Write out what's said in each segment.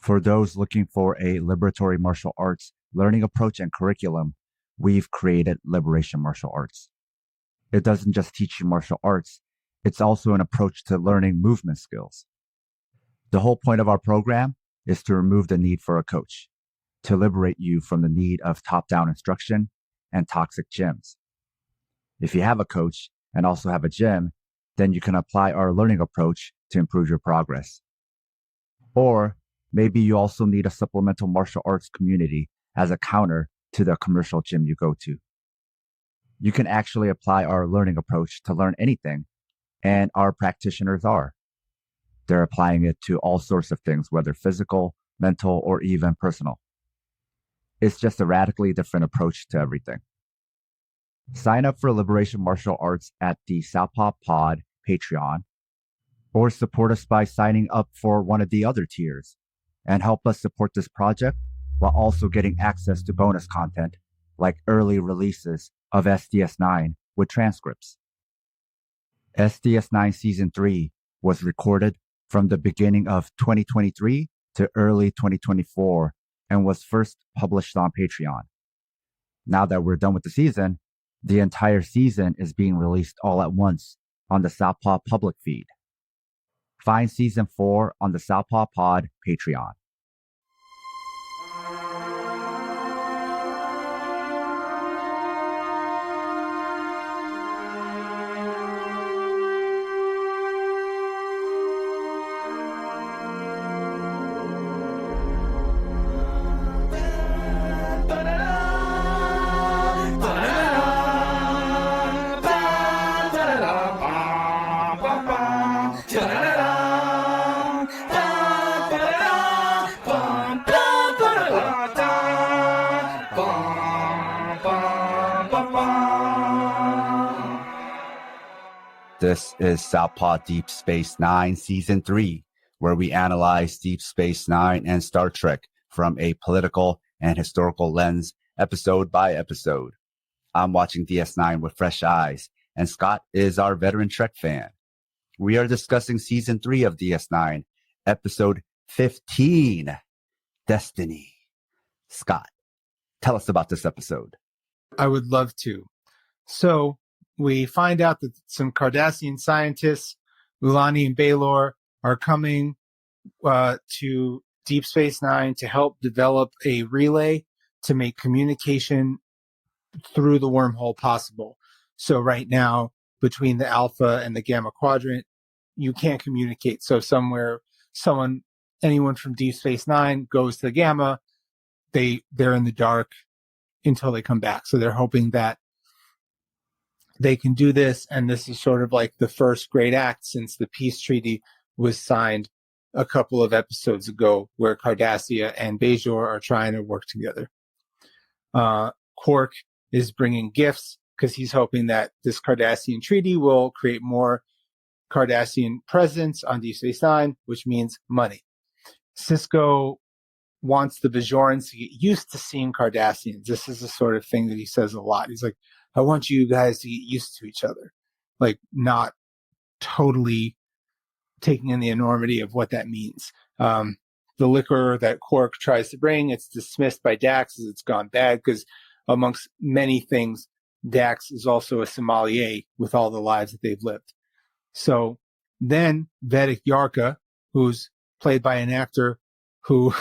For those looking for a liberatory martial arts learning approach and curriculum, we've created Liberation Martial Arts. It doesn't just teach you martial arts, it's also an approach to learning movement skills. The whole point of our program is to remove the need for a coach, to liberate you from the need of top-down instruction and toxic gyms. If you have a coach and also have a gym, then you can apply our learning approach to improve your progress. Or maybe you also need a supplemental martial arts community as a counter to the commercial gym you go to. You can actually apply our learning approach to learn anything, and our practitioners are. They're applying it to all sorts of things, whether physical, mental, or even personal. It's just a radically different approach to everything. Sign up for Liberation Martial Arts at the Southpaw Pod Patreon, or support us by signing up for one of the other tiers and help us support this project while also getting access to bonus content like early releases of SDS9 with transcripts. SDS9 Season 3 was recorded from the beginning of 2023 to early 2024 and was first published on Patreon. Now that we're done with the season, the entire season is being released all at once on the Southpaw public feed. Find Season 4 on the Southpaw Pod Patreon. This is Southpaw Deep Space Nine Season 3, where we analyze Deep Space Nine and Star Trek from a political and historical lens, episode by episode. I'm watching DS9 with fresh eyes, and Scott is our veteran Trek fan. We are discussing Season 3 of DS9, Episode 15, Destiny. Scott, tell us about this episode. I would love to. So, we find out that some Cardassian scientists, Ulani and Baylor, are coming to Deep Space Nine to help develop a relay to make communication through the wormhole possible. So right now, between the Alpha and the Gamma Quadrant, you can't communicate. So anyone from Deep Space Nine goes to Gamma, they're in the dark until they come back. So they're hoping that they can do this, and this is sort of like the first great act since the peace treaty was signed a couple of episodes ago, where Cardassia and Bajor are trying to work together. Quark is bringing gifts because he's hoping that this Cardassian treaty will create more Cardassian presence on Deep Space Nine, which means money. Sisko wants the Bajorans to get used to seeing Cardassians. This is the sort of thing that he says a lot. He's like, I want you guys to get used to each other. Like, not totally taking in the enormity of what that means. The liquor that Quark tries to bring, it's dismissed by Dax as it's gone bad, because amongst many things, Dax is also a sommelier with all the lives that they've lived. So then Vedic Yarka, who's played by an actor who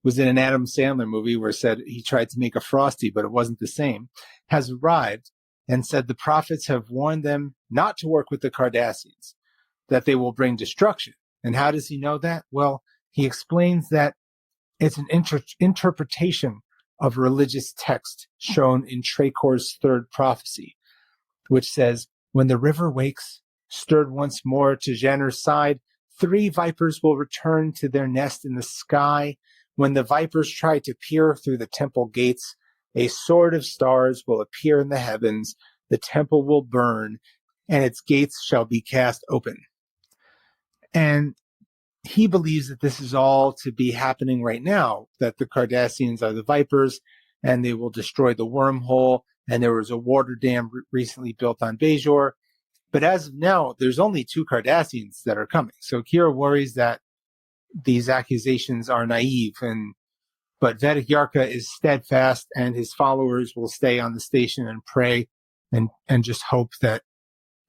was in an Adam Sandler movie where said he tried to make a Frosty, but it wasn't the same, has arrived and said the prophets have warned them not to work with the Cardassians, that they will bring destruction. And how does he know that? Well, he explains that it's an interpretation of religious text shown in Trakor's third prophecy, which says, when the river wakes, stirred once more to Jenner's side, 3 vipers will return to their nest in the sky. When the vipers try to peer through the temple gates, a sword of stars will appear in the heavens, the temple will burn, and its gates shall be cast open. And he believes that this is all to be happening right now, that the Cardassians are the vipers, and they will destroy the wormhole, and there was a water dam recently built on Bajor. But as of now, there's only 2 Cardassians that are coming. So Kira worries that these accusations are naive, but Vedic Yarka is steadfast, and his followers will stay on the station and pray and just hope that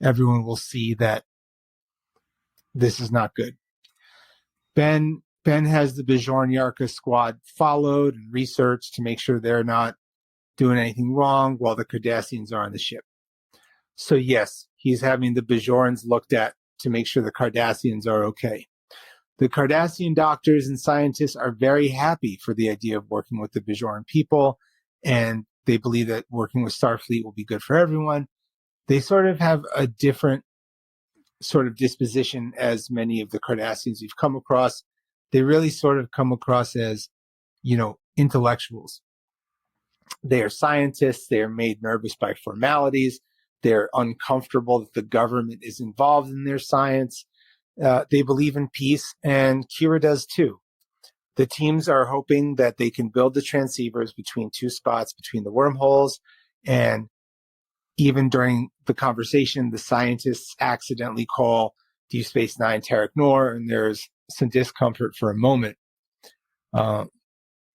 everyone will see that this is not good. Ben has the Bajorn Yarka squad followed and researched to make sure they're not doing anything wrong while the Cardassians are on the ship. So yes, he's having the Bajorans looked at to make sure the Cardassians are okay. The Cardassian doctors and scientists are very happy for the idea of working with the Bajoran people, and they believe that working with Starfleet will be good for everyone. They sort of have a different sort of disposition as many of the Cardassians we've come across. They really sort of come across as, intellectuals. They are scientists. They are made nervous by formalities. They're uncomfortable that the government is involved in their science. They believe in peace, and Kira does too. The teams are hoping that they can build the transceivers between two spots between the wormholes, and even during the conversation, the scientists accidentally call Deep Space Nine Tarek Noor, and there's some discomfort for a moment.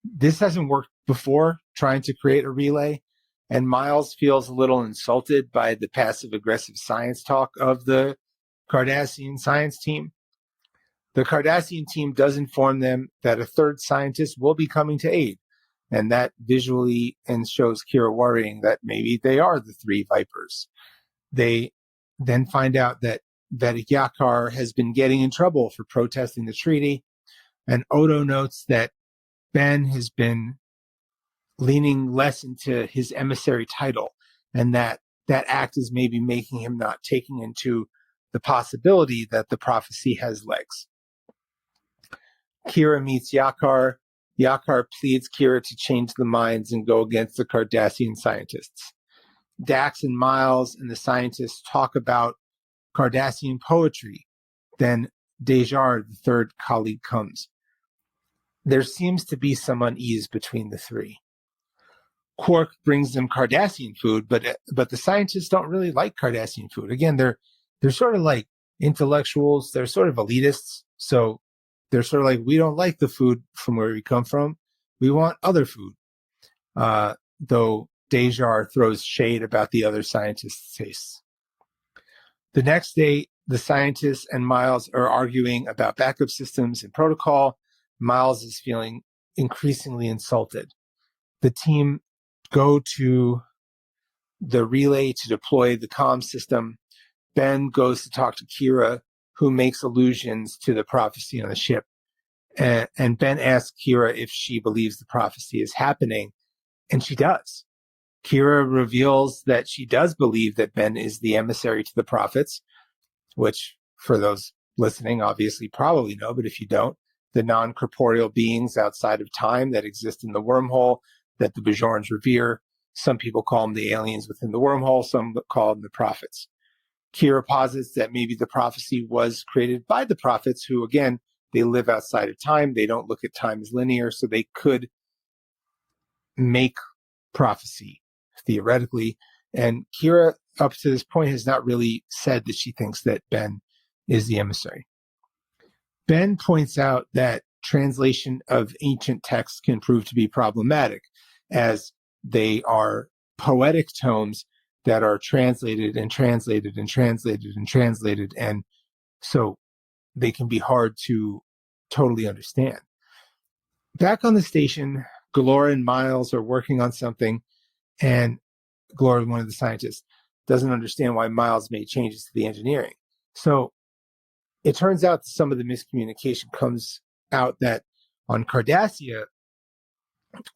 This hasn't worked before, trying to create a relay, and Miles feels a little insulted by the passive-aggressive science talk of the Cardassian science team. The Cardassian team does inform them that a third scientist will be coming to aid, and that visually and shows Kira worrying that maybe they are the three Vipers. They then find out that Vedic Yakar has been getting in trouble for protesting the treaty, and Odo notes that Ben has been leaning less into his emissary title, and that act is maybe making him not taking into the possibility that the prophecy has legs. Kira meets Yakar. Yakar pleads Kira to change the minds and go against the Cardassian scientists. Dax and Miles and the scientists talk about Cardassian poetry. Then Dejar, the third colleague, comes. There seems to be some unease between the three. Quark brings them Cardassian food, but the scientists don't really like Cardassian food. Again, they're sort of like intellectuals. They're sort of elitists. So they're sort of like, we don't like the food from where we come from. We want other food. Though Dejar throws shade about the other scientists' tastes. The next day, the scientists and Miles are arguing about backup systems and protocol. Miles is feeling increasingly insulted. The team go to the relay to deploy the comm system. Ben goes to talk to Kira, who makes allusions to the prophecy on the ship. And Ben asks Kira if she believes the prophecy is happening, and she does. Kira reveals that she does believe that Ben is the emissary to the prophets, which, for those listening, obviously probably know, but if you don't, the non-corporeal beings outside of time that exist in the wormhole that the Bajorans revere. Some people call them the aliens within the wormhole, some call them the prophets. Kira posits that maybe the prophecy was created by the prophets, who, again, they live outside of time. They don't look at time as linear, so they could make prophecy, theoretically. And Kira, up to this point, has not really said that she thinks that Ben is the emissary. Ben points out that translation of ancient texts can prove to be problematic, as they are poetic tomes that are translated and translated and translated and translated, and so they can be hard to totally understand. Back on the station, Galora and Miles are working on something, and Galora, one of the scientists, doesn't understand why Miles made changes to the engineering. So it turns out some of the miscommunication comes out that on Cardassia,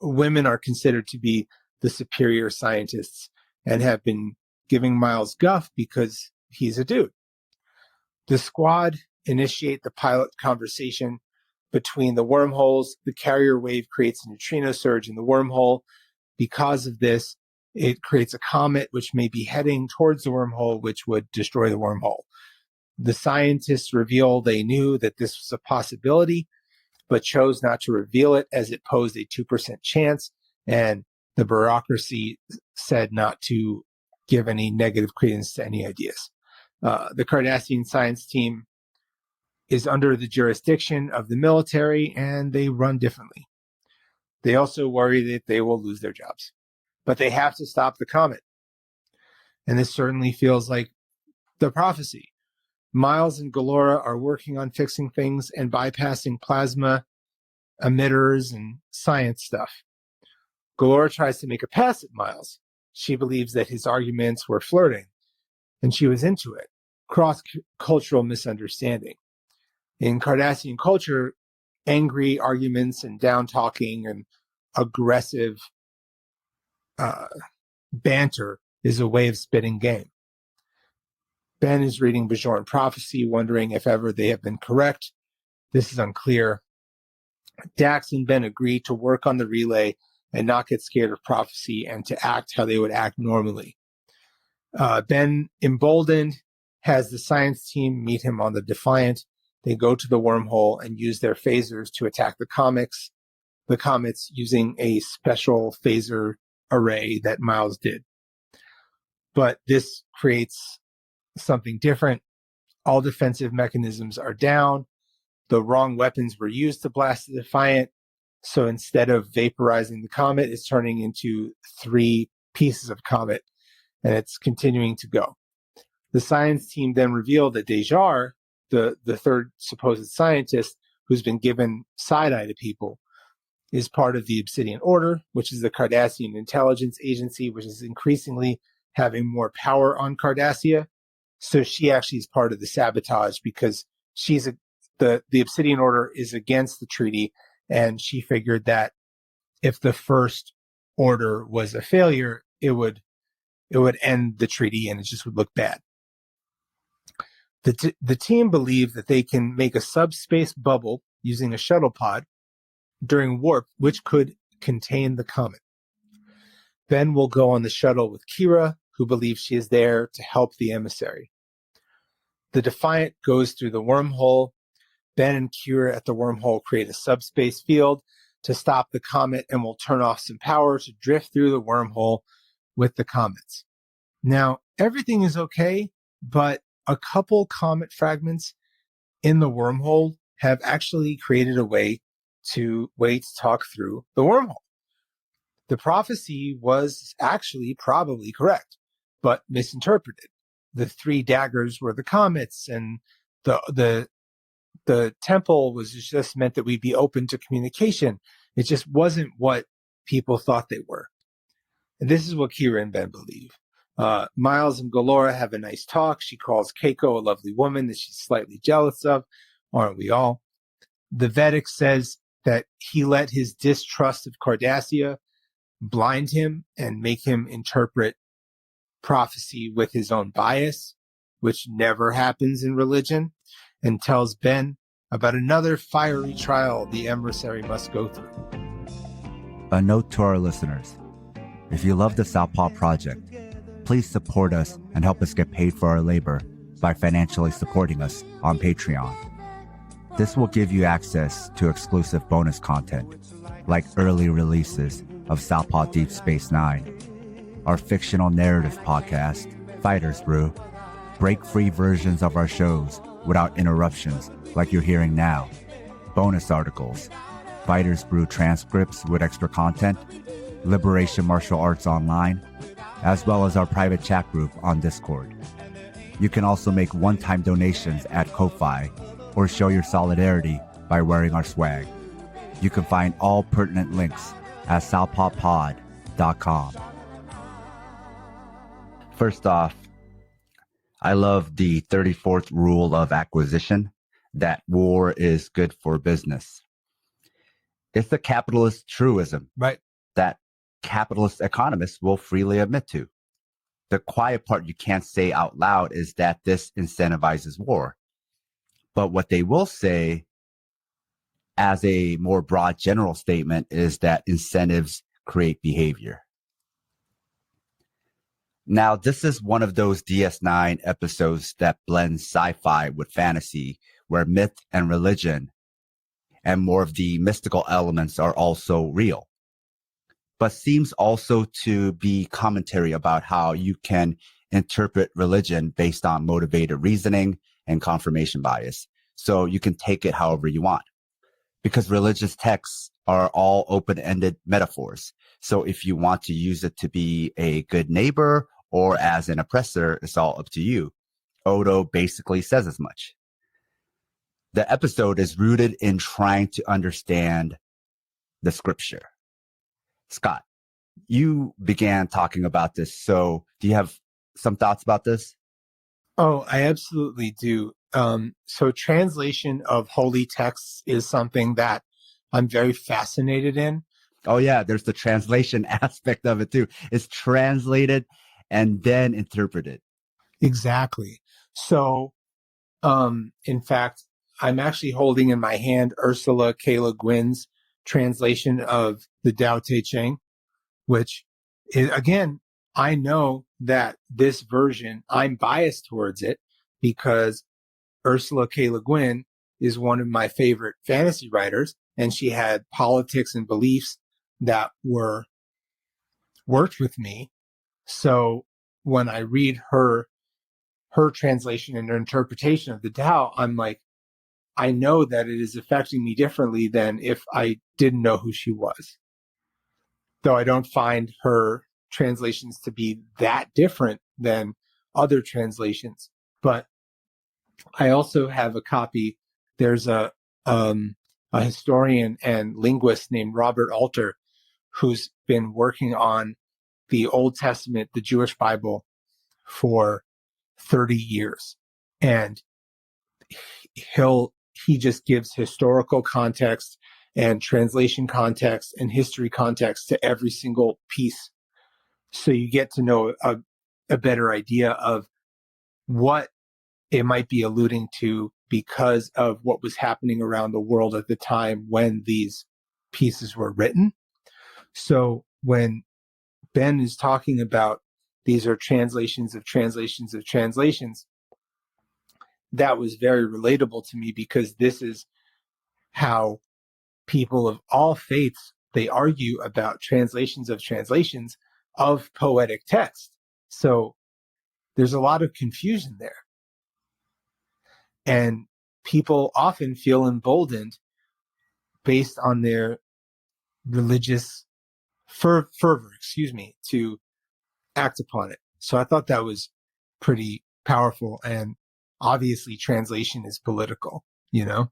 women are considered to be the superior scientists and have been giving Miles guff because he's a dude. The squad initiate the pilot conversation between the wormholes. The carrier wave creates a neutrino surge in the wormhole. Because of this, it creates a comet which may be heading towards the wormhole, which would destroy the wormhole. The scientists reveal they knew that this was a possibility, but chose not to reveal it as it posed a 2% chance, and the bureaucracy said not to give any negative credence to any ideas. The Cardassian science team is under the jurisdiction of the military and they run differently. They also worry that they will lose their jobs, but they have to stop the comet. And this certainly feels like the prophecy. Miles and Galora are working on fixing things and bypassing plasma emitters and science stuff. Galora tries to make a pass at Miles. She believes that his arguments were flirting, and she was into it. Cross-cultural misunderstanding. In Cardassian culture, angry arguments and down-talking and aggressive banter is a way of spitting game. Ben is reading Bajoran prophecy, wondering if ever they have been correct. This is unclear. Dax and Ben agree to work on the relay and not get scared of prophecy and to act how they would act normally. Ben, emboldened, has the science team meet him on the Defiant. They go to the wormhole and use their phasers to attack the comets using a special phaser array that Miles did. But this creates something different. All defensive mechanisms are down. The wrong weapons were used to blast the Defiant. So instead of vaporizing the comet, it's turning into 3 pieces of comet, and it's continuing to go. The science team then revealed that Dejar, the third supposed scientist who's been given side-eye to people, is part of the Obsidian Order, which is the Cardassian intelligence agency, which is increasingly having more power on Cardassia. So she actually is part of the sabotage because the Obsidian Order is against the treaty, and she figured that if the first order was a failure, it would end the treaty and it just would look bad. The team believe that they can make a subspace bubble using a shuttle pod during warp, which could contain the comet. Ben will go on the shuttle with Kira, who believes she is there to help the emissary. The Defiant goes through the wormhole. Ben and Kira at the wormhole create a subspace field to stop the comet and will turn off some power to drift through the wormhole with the comets. Now, everything is okay, but a couple comet fragments in the wormhole have actually created a way to talk through the wormhole. The prophecy was actually probably correct, but misinterpreted. The 3 daggers were the comets, and the temple was just meant that we'd be open to communication. It just wasn't what people thought they were. And this is what Kira and Ben believe. Miles and Galora have a nice talk. She calls Keiko a lovely woman that she's slightly jealous of. Aren't we all? The Vedic says that he let his distrust of Cardassia blind him and make him interpret prophecy with his own bias, which never happens in religion, and tells Ben about another fiery trial the emissary must go through. A note to our listeners. If you love the Southpaw Project, please support us and help us get paid for our labor by financially supporting us on Patreon. This will give you access to exclusive bonus content, like early releases of Southpaw Deep Space 9, our fictional narrative podcast, Fighters Brew, break-free versions of our shows without interruptions like you're hearing now, bonus articles, Fighters Brew transcripts with extra content, Liberation Martial Arts Online, as well as our private chat group on Discord. You can also make one-time donations at Ko-Fi or show your solidarity by wearing our swag. You can find all pertinent links at southpawpod.com. First off, I love the 34th rule of acquisition, that war is good for business. It's a capitalist truism, right, that capitalist economists will freely admit to. The quiet part you can't say out loud is that this incentivizes war. But what they will say as a more broad general statement is that incentives create behavior. Now, this is one of those DS9 episodes that blends sci-fi with fantasy, where myth and religion and more of the mystical elements are also real, but seems also to be commentary about how you can interpret religion based on motivated reasoning and confirmation bias. So you can take it however you want, because religious texts are all open-ended metaphors. So if you want to use it to be a good neighbor or as an oppressor, it's all up to you. Odo basically says as much. The episode is rooted in trying to understand the scripture. Scott, you began talking about this. So do you have some thoughts about this? Oh, I absolutely do. So translation of holy texts is something that I'm very fascinated in. Oh yeah, there's the translation aspect of it too. It's translated and then interpreted. Exactly. So, in fact, I'm actually holding in my hand Ursula K. Le Guin's translation of the Tao Te Ching, which is, again, I know that this version, I'm biased towards it because Ursula K. Le Guin is one of my favorite fantasy writers, and she had politics and beliefs that worked with me. So when I read her translation and her interpretation of the Tao, I'm like, I know that it is affecting me differently than if I didn't know who she was. Though I don't find her translations to be that different than other translations. But I also have a copy. There's a historian and linguist named Robert Alter who's been working on the Old Testament, the Jewish Bible, for 30 years. And he just gives historical context and translation context and history context to every single piece. So you get to know a better idea of what it might be alluding to because of what was happening around the world at the time when these pieces were written. So when Ben is talking about these are translations of translations of translations, that was very relatable to me because this is how people of all faiths, they argue about translations of poetic text. So there's a lot of confusion there. And people often feel emboldened based on their religious fervor, to act upon it. So I thought that was pretty powerful. And obviously translation is political, you know?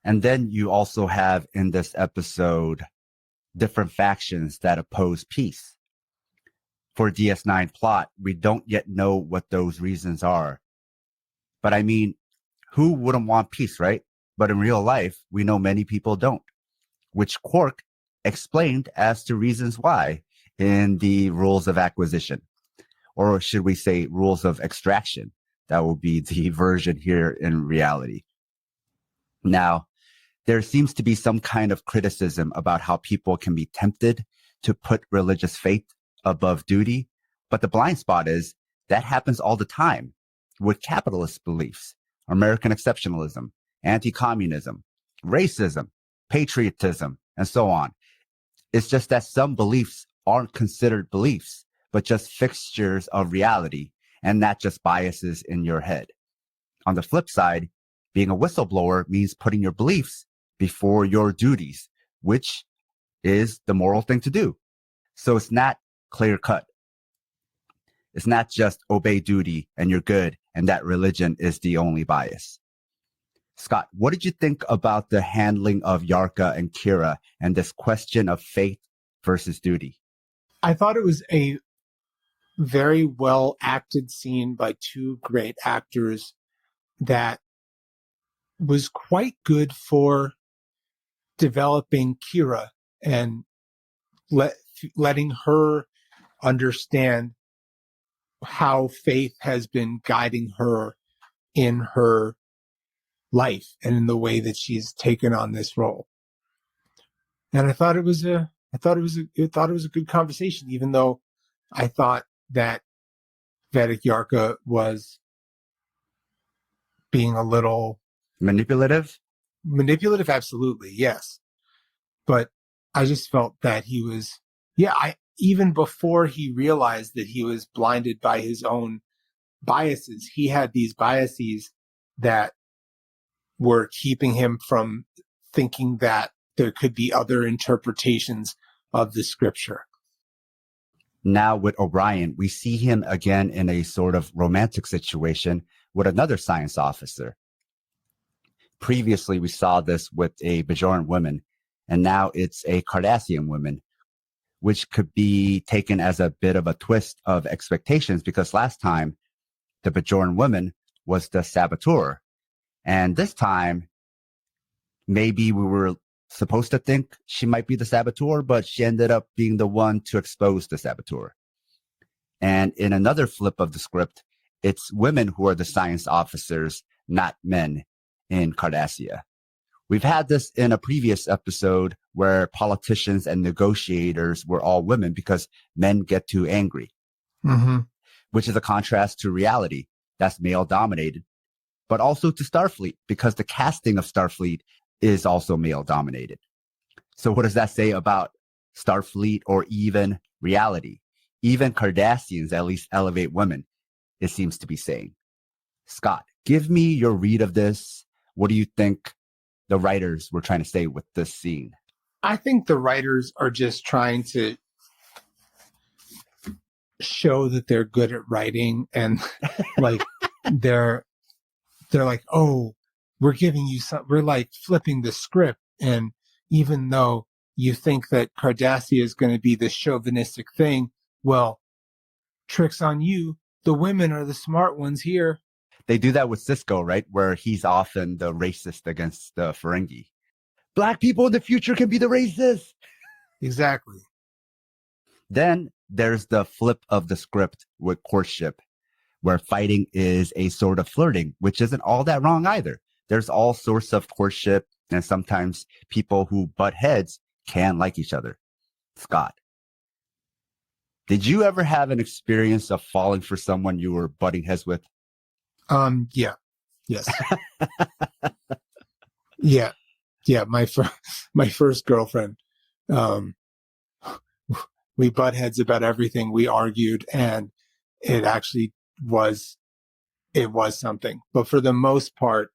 And then you also have in this episode different factions that oppose peace. For DS9 plot, we don't yet know what those reasons are. But I mean, who wouldn't want peace, right? But in real life, we know many people don't, which Quark explained as to reasons why in the rules of acquisition, or should we say rules of extraction? That will be the version here in reality. Now, there seems to be some kind of criticism about how people can be tempted to put religious faith above duty. But the blind spot is that happens all the time with capitalist beliefs, American exceptionalism, anti-communism, racism, patriotism, and so on. It's just that some beliefs aren't considered beliefs, but just fixtures of reality and not just biases in your head. On the flip side, being a whistleblower means putting your beliefs before your duties, which is the moral thing to do. So it's not clear cut. It's not just obey duty and you're good and that religion is the only bias. Scott, what did you think about the handling of Yarka and Kira and this question of faith versus duty? I thought it was a very well acted scene by two great actors that was quite good for developing Kira and letting her understand how faith has been guiding her in her life and in the way that she's taken on this role. And I thought it was a good conversation, even though I thought that Vedic Yarka was being a little Manipulative? manipulative. Absolutely, yes. But I just felt that he was, even before he realized that he was blinded by his own biases, he had these biases that were keeping him from thinking that there could be other interpretations of the scripture. Now with O'Brien, we see him again in a sort of romantic situation with another science officer. Previously, we saw this with a Bajoran woman, and now it's a Cardassian woman, which could be taken as a bit of a twist of expectations because last time the Bajoran woman was the saboteur. And this time, maybe we were supposed to think she might be the saboteur, but she ended up being the one to expose the saboteur. And in another flip of the script, it's women who are the science officers, not men in Cardassia. We've had this in a previous episode where politicians and negotiators were all women because men get too angry, which is a contrast to reality that's male dominated, but also to Starfleet because the casting of Starfleet is also male dominated. So what does that say about Starfleet or even reality? Even Cardassians at least elevate women, it seems to be saying. Scott, give me your read of this. What do you think the writers were trying to say with this scene? I think the writers are just trying to show that they're good at writing, and like they're like, oh, we're giving you some, we're like flipping the script. And even though you think that Cardassia is going to be the chauvinistic thing, well, trick's on you. The women are the smart ones here. They do that with Cisco, right? Where he's often the racist against the Ferengi. Black people in the future can be the racists. Exactly. Then there's the flip of the script with courtship, where fighting is a sort of flirting, which isn't all that wrong either. There's all sorts of courtship, and sometimes people who butt heads can like each other. Scott, did you ever have an experience of falling for someone you were butting heads with? Yeah. Yes. Yeah. Yeah. My first girlfriend, we butt heads about everything. We argued, and it actually was something. But for the most part,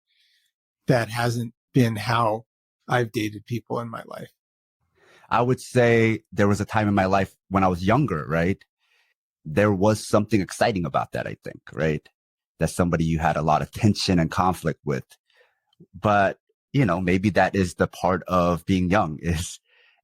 that hasn't been how I've dated people in my life. I would say there was a time in my life when I was younger, right? There was something exciting about that, I think, right? That's somebody you had a lot of tension and conflict with. But, you know, maybe that is the part of being young is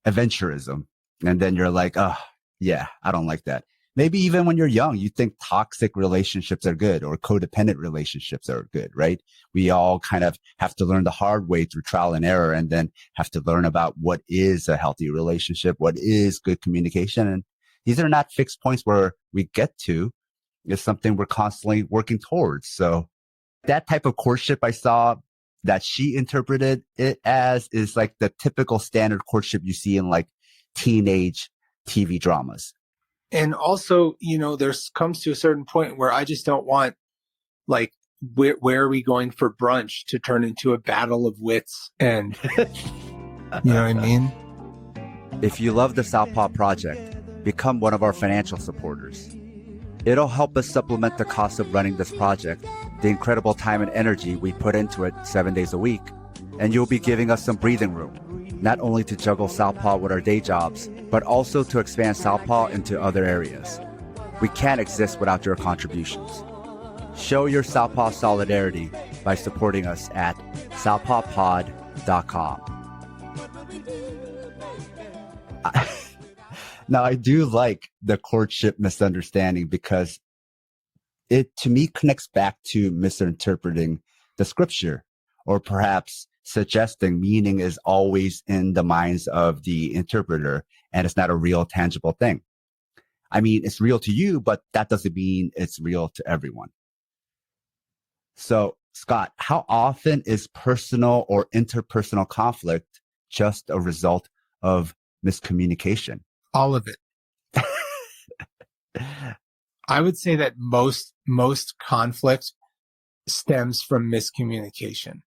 adventurism. And then you're like, oh, yeah, I don't like that. Maybe even when you're young, you think toxic relationships are good or codependent relationships are good, right? We all kind of have to learn the hard way through trial and error, and then have to learn about what is a healthy relationship, what is good communication. And these are not fixed points where we get to. It's something we're constantly working towards. So that type of courtship I saw that she interpreted it as is like the typical standard courtship you see in like teenage TV dramas. And also, you know, there's comes to a certain point where I just don't want, like, where are we going for brunch to turn into a battle of wits? And you know what I mean? If you love the Southpaw Project, become one of our financial supporters. It'll help us supplement the cost of running this project, the incredible time and energy we put into it 7 days a week, and you'll be giving us some breathing room, not only to juggle Southpaw with our day jobs, but also to expand Southpaw into other areas. We can't exist without your contributions. Show your Southpaw solidarity by supporting us at southpawpod.com. Now, I do like the courtship misunderstanding because it, to me, connects back to misinterpreting the scripture, or perhaps suggesting meaning is always in the minds of the interpreter and it's not a real, tangible thing. I mean, it's real to you, but that doesn't mean it's real to everyone. So, Scott, how often is personal or interpersonal conflict just a result of miscommunication? All of it. I would say that most conflict stems from miscommunication.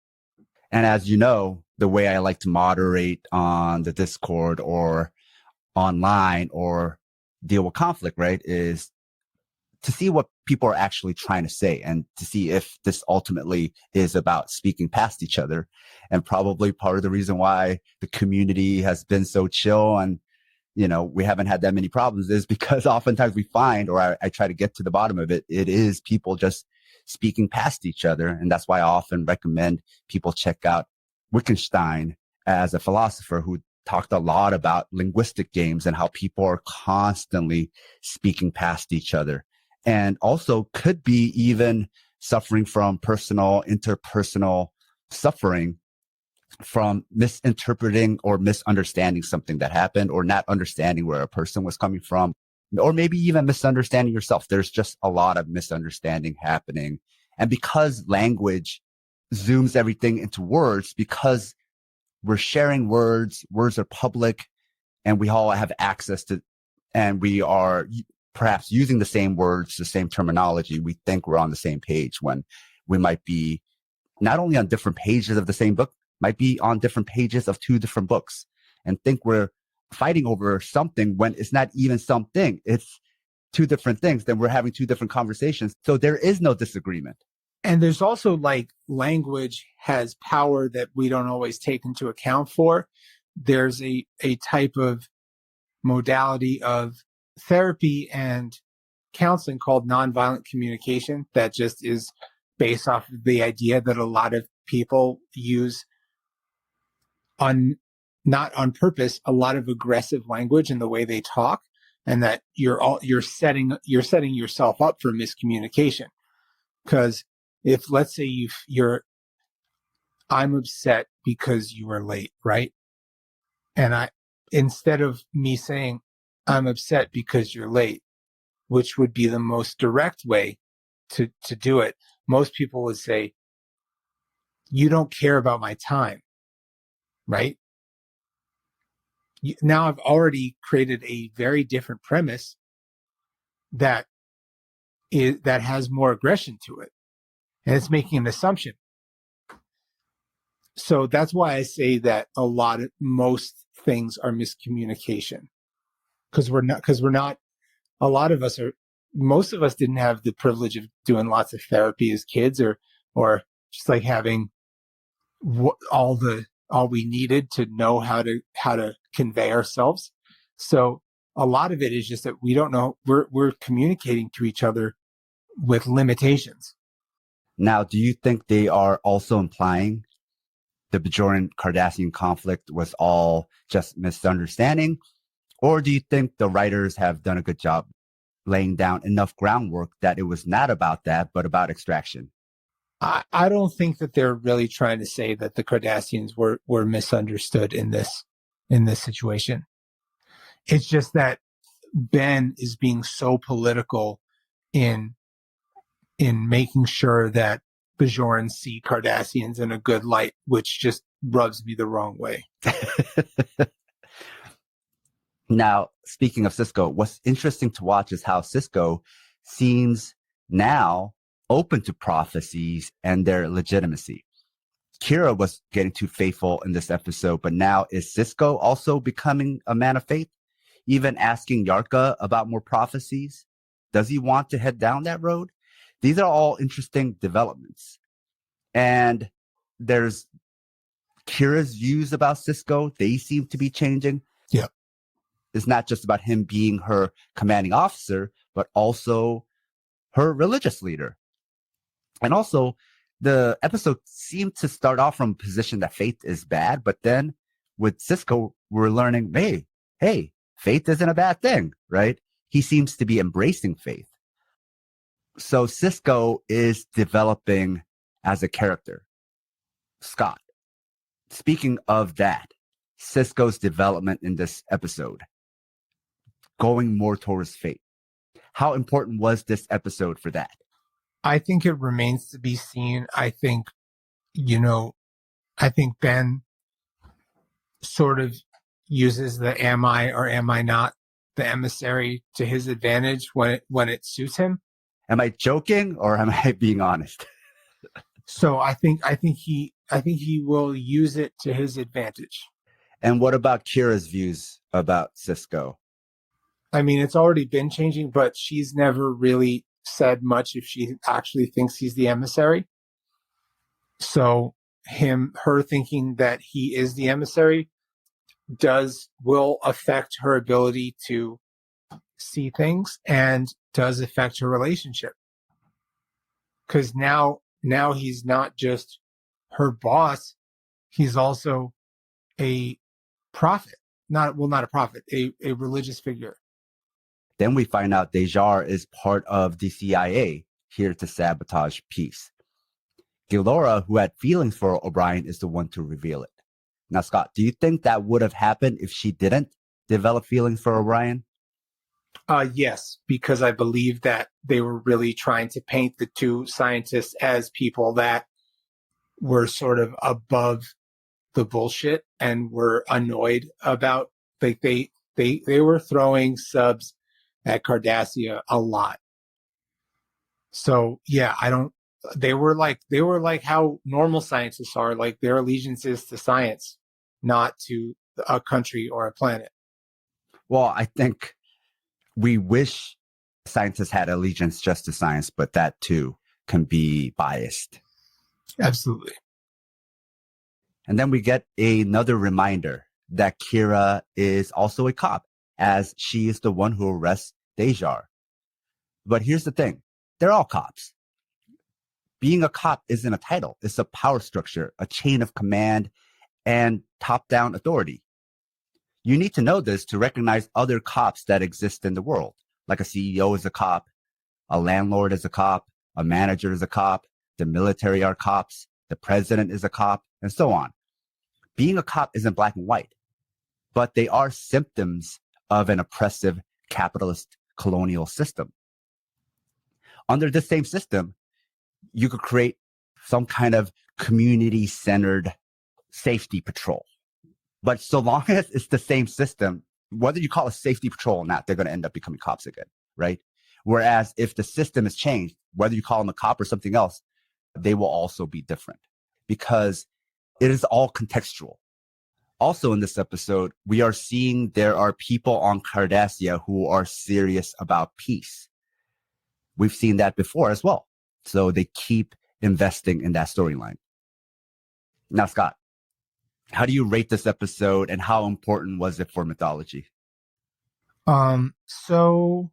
And as you know, the way I like to moderate on the Discord or online or deal with conflict, right, is to see what people are actually trying to say and to see if this ultimately is about speaking past each other. And probably part of the reason why the community has been so chill and, we haven't had that many problems is because oftentimes we find, or I try to get to the bottom of it, it is people just speaking past each other. And that's why I often recommend people check out Wittgenstein as a philosopher who talked a lot about linguistic games and how people are constantly speaking past each other. And also could be even suffering from interpersonal suffering from misinterpreting or misunderstanding something that happened, or not understanding where a person was coming from, or maybe even misunderstanding yourself. There's just a lot of misunderstanding happening. And because language zooms everything into words, because we're sharing words are public, and we all have access to, and we are perhaps using the same words, the same terminology. We think we're on the same page when we might be not only on different pages of the same book, might be on different pages of two different books, and think we're fighting over something when it's not even something. It's two different things. Then we're having two different conversations. So there is no disagreement. And there's also language has power that we don't always take into account for. There's a type of modality of therapy and counseling called nonviolent communication that just is based off of the idea that a lot of people use not on purpose, a lot of aggressive language in the way they talk, and that you're setting yourself up for miscommunication. Because if, let's say, I'm upset because you were late, right? And instead of me saying I'm upset because you're late, which would be the most direct way to do it, most people would say, you don't care about my time, right? Now I've already created a very different premise that has more aggression to it, and it's making an assumption. So that's why I say that most things are miscommunication, because most of us didn't have the privilege of doing lots of therapy as kids, or just having all we needed to know how to convey ourselves. So a lot of it is just that we don't know, we're communicating to each other with limitations. Now, do you think they are also implying the Bajoran-Cardassian conflict was all just misunderstanding? Or do you think the writers have done a good job laying down enough groundwork that it was not about that, but about extraction? I don't think that they're really trying to say that the Cardassians were misunderstood in this situation. It's just that Ben is being so political in making sure that Bajorans see Cardassians in a good light, which just rubs me the wrong way. Now, speaking of Sisko, what's interesting to watch is how Sisko seems now open to prophecies and their legitimacy. Kira was getting too faithful in this episode, but now is Sisko also becoming a man of faith? Even asking Yarka about more prophecies? Does he want to head down that road? These are all interesting developments. And there's Kira's views about Sisko. They seem to be changing. Yeah. It's not just about him being her commanding officer, but also her religious leader. And also, the episode seemed to start off from a position that faith is bad, but then with Sisko, we're learning, hey, faith isn't a bad thing, right? He seems to be embracing faith. So Sisko is developing as a character. Scott, speaking of that, Sisko's development in this episode, going more towards faith. How important was this episode for that? I think it remains to be seen. I think Ben sort of uses the am I or am I not the emissary to his advantage when it suits him. Am I joking or am I being honest? So I think he will use it to his advantage. And what about Kira's views about Sisko? I mean, it's already been changing, but she's never really said much if she actually thinks he's the emissary. So her thinking that he is the emissary will affect her ability to see things and does affect her relationship. Because now he's not just her boss, he's also a prophet. Not a prophet, a religious figure. Then we find out Dejar is part of the CIA, here to sabotage peace. Gilora, who had feelings for O'Brien, is the one to reveal it. Now, Scott, do you think that would have happened if she didn't develop feelings for O'Brien? Yes, because I believe that they were really trying to paint the two scientists as people that were sort of above the bullshit and were annoyed about, like, they were throwing subs at Cardassia a lot. So yeah, they were like how normal scientists are, like their allegiance is to science, not to a country or a planet. Well, I think we wish scientists had allegiance just to science, but that too can be biased. Absolutely. And then we get another reminder that Kira is also a cop, as she is the one who arrests Dejar. But here's the thing. They're all cops. Being a cop isn't a title. It's a power structure, a chain of command, and top-down authority. You need to know this to recognize other cops that exist in the world. Like a CEO is a cop, a landlord is a cop, a manager is a cop, the military are cops, the president is a cop, and so on. Being a cop isn't black and white, but they are symptoms of an oppressive capitalist colonial system. Under this same system, you could create some kind of community-centered safety patrol. But so long as it's the same system, whether you call it safety patrol or not, they're going to end up becoming cops again, right? Whereas if the system is changed, whether you call them a cop or something else, they will also be different because it is all contextual. Also in this episode, we are seeing there are people on Cardassia who are serious about peace. We've seen that before as well. So they keep investing in that storyline. Now, Scott, how do you rate this episode and how important was it for mythology? So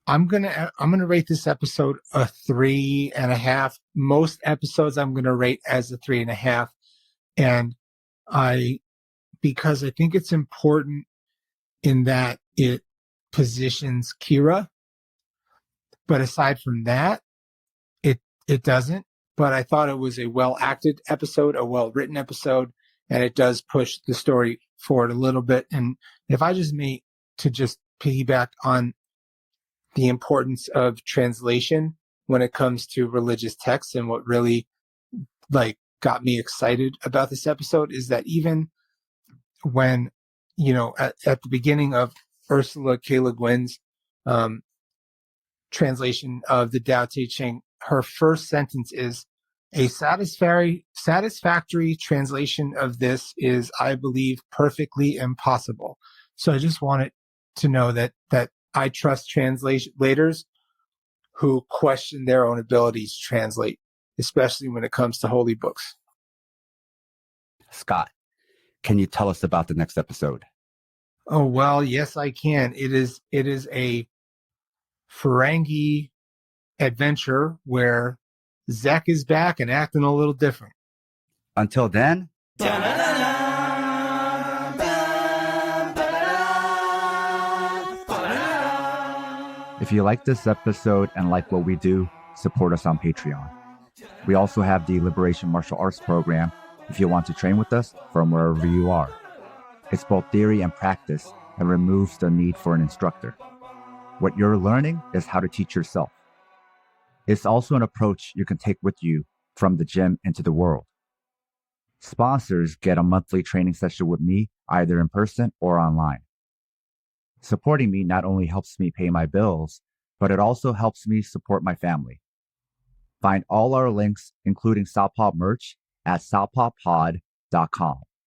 I'm gonna rate this episode a 3.5. Most episodes I'm gonna rate as a 3.5. And because I think it's important in that it positions Kira. But aside from that, it doesn't. But I thought it was a well-acted episode, a well-written episode, and it does push the story forward a little bit. And if I just piggyback on the importance of translation when it comes to religious texts, and what really got me excited about this episode is that even when, at the beginning of Ursula K. Le Guin's translation of the Tao Te Ching, her first sentence is, "A satisfactory translation of this is, I believe, perfectly impossible." So I just wanted to know that I trust translators who question their own abilities to translate, especially when it comes to holy books. Scott, can you tell us about the next episode? Oh, well, yes, I can. It is a Ferengi adventure where Zek is back and acting a little different. Until then, if you like this episode and like what we do, support us on Patreon. We also have the Liberation Martial Arts program if you want to train with us from wherever you are. It's both theory and practice and removes the need for an instructor. What you're learning is how to teach yourself. It's also an approach you can take with you from the gym into the world. Sponsors get a monthly training session with me, either in person or online. Supporting me not only helps me pay my bills, but it also helps me support my family. Find all our links, including Southpaw merch, at southpawpod.com.